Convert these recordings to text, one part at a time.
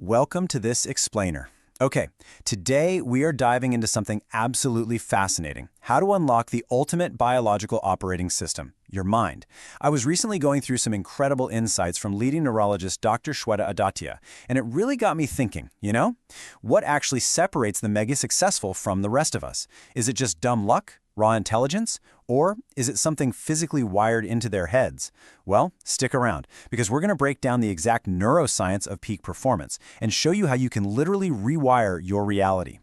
Welcome to this explainer. Okay, today we are diving into something absolutely fascinating: how to unlock the ultimate biological operating system, your mind. I was recently going through some incredible insights from leading neurologist Dr. Shweta Adatia, and it really got me thinking, what actually separates the mega successful from the rest of us? Is it just dumb luck? Raw intelligence? Or is it something physically wired into their heads? Well, stick around, because we're going to break down the exact neuroscience of peak performance and show you how you can literally rewire your reality.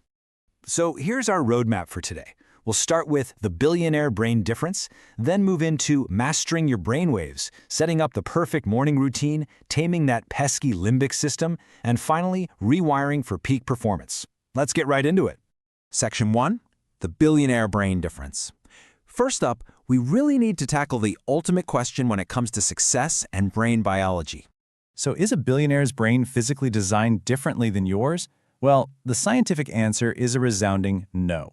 So here's our roadmap for today. We'll start with the billionaire brain difference, then move into mastering your brainwaves, setting up the perfect morning routine, taming that pesky limbic system, and finally, rewiring for peak performance. Let's get right into it. Section 1. The billionaire brain difference. First up, we really need to tackle the ultimate question when it comes to success and brain biology. So is a billionaire's brain physically designed differently than yours? Well, the scientific answer is a resounding no.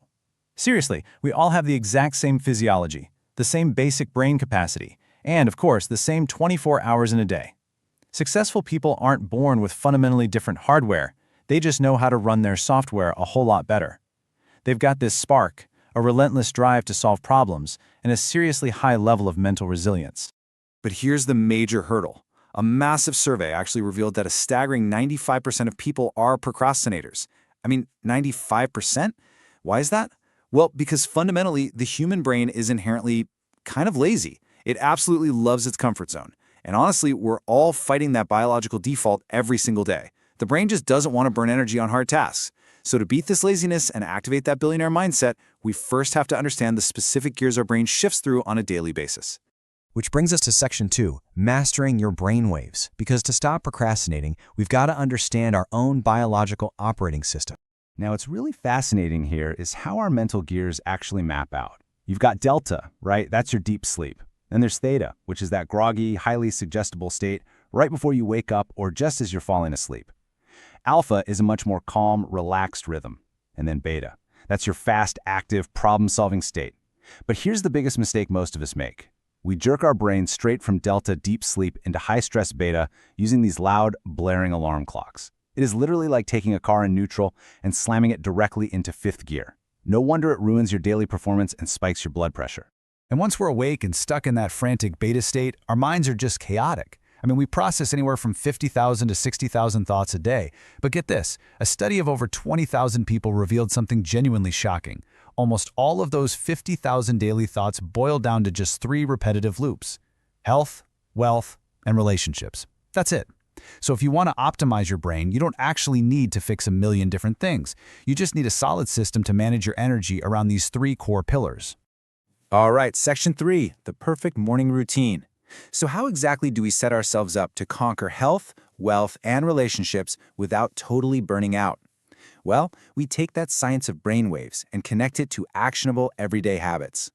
Seriously, we all have the exact same physiology, the same basic brain capacity, and of course, the same 24 hours in a day. Successful people aren't born with fundamentally different hardware. They just know how to run their software a whole lot better. They've got this spark, a relentless drive to solve problems, and a seriously high level of mental resilience. But here's the major hurdle. A massive survey actually revealed that a staggering 95% of people are procrastinators. 95%? Why is that? Well, because fundamentally, the human brain is inherently kind of lazy. It absolutely loves its comfort zone. And honestly, we're all fighting that biological default every single day. The brain just doesn't want to burn energy on hard tasks. So to beat this laziness and activate that billionaire mindset, we first have to understand the specific gears our brain shifts through on a daily basis. Which brings us to Section 2, mastering your brainwaves. Because to stop procrastinating, we've got to understand our own biological operating system. Now, what's really fascinating here is how our mental gears actually map out. You've got delta, right? That's your deep sleep. Then there's theta, which is that groggy, highly suggestible state right before you wake up or just as you're falling asleep. Alpha is a much more calm, relaxed rhythm. And then beta. That's your fast, active, problem-solving state. But here's the biggest mistake most of us make. We jerk our brain straight from delta deep sleep into high-stress beta using these loud, blaring alarm clocks. It is literally like taking a car in neutral and slamming it directly into fifth gear. No wonder it ruins your daily performance and spikes your blood pressure. And once we're awake and stuck in that frantic beta state, our minds are just chaotic. We process anywhere from 50,000 to 60,000 thoughts a day. But get this, a study of over 20,000 people revealed something genuinely shocking. Almost all of those 50,000 daily thoughts boil down to just 3 repetitive loops: health, wealth, and relationships. That's it. So if you want to optimize your brain, you don't actually need to fix a million different things. You just need a solid system to manage your energy around these 3 core pillars. All right, Section 3, the perfect morning routine. So how exactly do we set ourselves up to conquer health, wealth, and relationships without totally burning out? Well, we take that science of brainwaves and connect it to actionable everyday habits.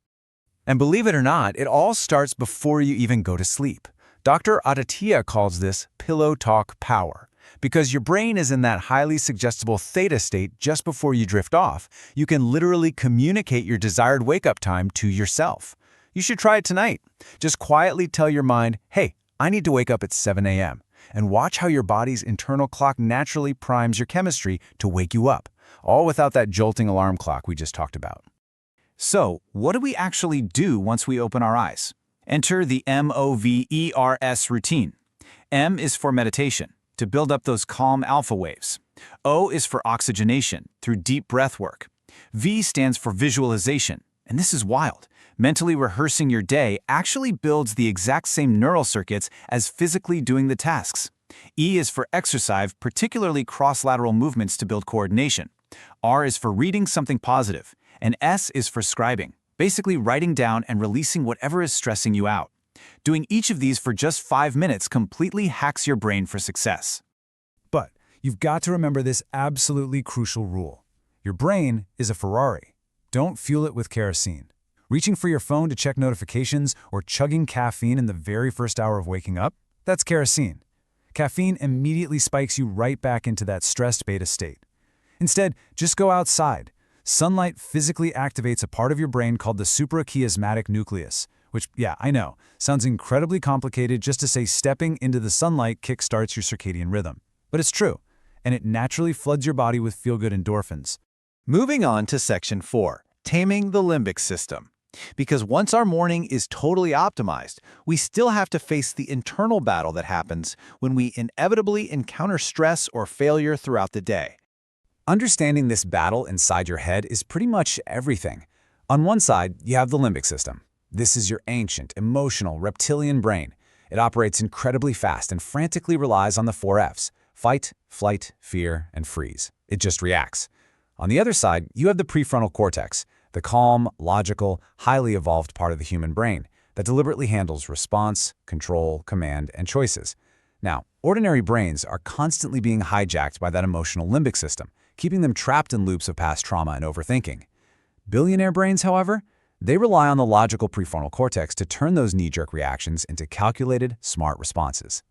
And believe it or not, it all starts before you even go to sleep. Dr. Adatia calls this pillow talk power. Because your brain is in that highly suggestible theta state just before you drift off, you can literally communicate your desired wake-up time to yourself. You should try it tonight. Just quietly tell your mind, hey, I need to wake up at 7 a.m. and watch how your body's internal clock naturally primes your chemistry to wake you up, all without that jolting alarm clock we just talked about. So, what do we actually do once we open our eyes? Enter the MOVERS routine. M is for meditation, to build up those calm alpha waves. O is for oxygenation, through deep breath work. V stands for visualization, and this is wild. Mentally rehearsing your day actually builds the exact same neural circuits as physically doing the tasks. E is for exercise, particularly cross-lateral movements to build coordination. R is for reading something positive. And S is for scribing, basically writing down and releasing whatever is stressing you out. Doing each of these for just 5 minutes completely hacks your brain for success. But you've got to remember this absolutely crucial rule. Your brain is a Ferrari. Don't fuel it with kerosene. Reaching for your phone to check notifications or chugging caffeine in the very first hour of waking up? That's kerosene. Caffeine immediately spikes you right back into that stressed beta state. Instead, just go outside. Sunlight physically activates a part of your brain called the suprachiasmatic nucleus, which, yeah, I know, sounds incredibly complicated just to say stepping into the sunlight kickstarts your circadian rhythm. But it's true. and it naturally floods your body with feel-good endorphins. Moving on to Section 4, taming the limbic system. Because once our morning is totally optimized, we still have to face the internal battle that happens when we inevitably encounter stress or failure throughout the day. Understanding this battle inside your head is pretty much everything. On one side, you have the limbic system. This is your ancient, emotional, reptilian brain. It operates incredibly fast and frantically relies on the 4 Fs: fight, flight, fear, and freeze. It just reacts. On the other side, you have the prefrontal cortex, the calm, logical, highly evolved part of the human brain that deliberately handles response, control, command, and choices. Now, ordinary brains are constantly being hijacked by that emotional limbic system, keeping them trapped in loops of past trauma and overthinking. Billionaire brains, however, they rely on the logical prefrontal cortex to turn those knee-jerk reactions into calculated, smart responses.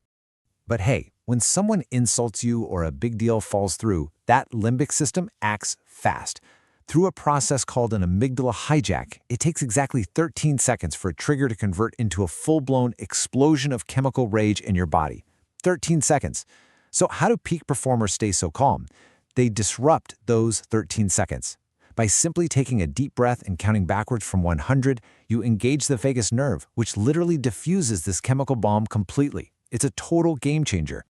But hey, when someone insults you or a big deal falls through, that limbic system acts fast. Through a process called an amygdala hijack, it takes exactly 13 seconds for a trigger to convert into a full-blown explosion of chemical rage in your body. 13 seconds. So how do peak performers stay so calm? They disrupt those 13 seconds. By simply taking a deep breath and counting backwards from 100, you engage the vagus nerve, which literally diffuses this chemical bomb completely. It's a total game changer.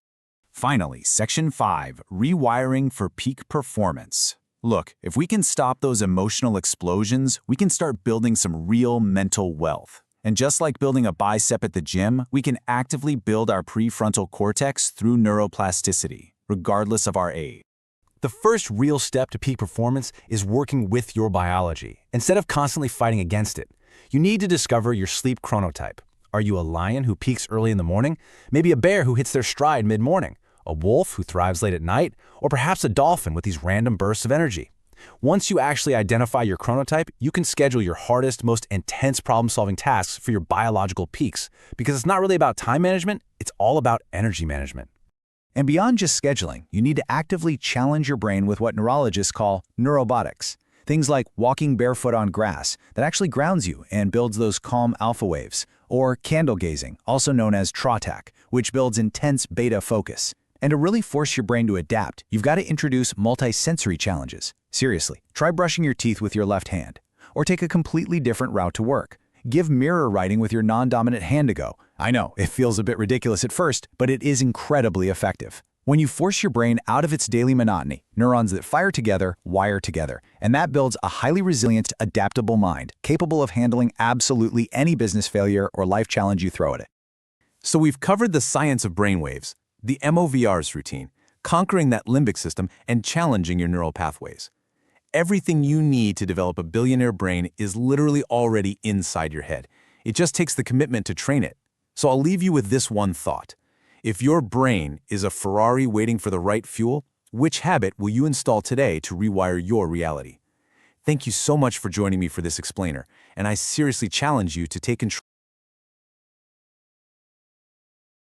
Finally, Section 5, rewiring for peak performance. Look, if we can stop those emotional explosions, we can start building some real mental wealth. And just like building a bicep at the gym, we can actively build our prefrontal cortex through neuroplasticity, regardless of our age. The first real step to peak performance is working with your biology, instead of constantly fighting against it. You need to discover your sleep chronotype. Are you a lion who peaks early in the morning? Maybe a bear who hits their stride mid-morning? A wolf who thrives late at night? Or perhaps a dolphin with these random bursts of energy? Once you actually identify your chronotype, you can schedule your hardest, most intense problem-solving tasks for your biological peaks, because it's not really about time management, it's all about energy management. And beyond just scheduling, you need to actively challenge your brain with what neurologists call neurobotics. Things like walking barefoot on grass that actually grounds you and builds those calm alpha waves, or candle gazing, also known as TROTAC, which builds intense beta focus. And to really force your brain to adapt, you've got to introduce multi-sensory challenges. Seriously, try brushing your teeth with your left hand, or take a completely different route to work. Give mirror writing with your non-dominant hand a go. I know, it feels a bit ridiculous at first, but it is incredibly effective. When you force your brain out of its daily monotony, neurons that fire together wire together, and that builds a highly resilient, adaptable mind, capable of handling absolutely any business failure or life challenge you throw at it. So we've covered the science of brainwaves, the MOVR's routine, conquering that limbic system, and challenging your neural pathways. Everything you need to develop a billionaire brain is literally already inside your head. It just takes the commitment to train it. So I'll leave you with this one thought. If your brain is a Ferrari waiting for the right fuel, which habit will you install today to rewire your reality? Thank you so much for joining me for this explainer, and I seriously challenge you to take control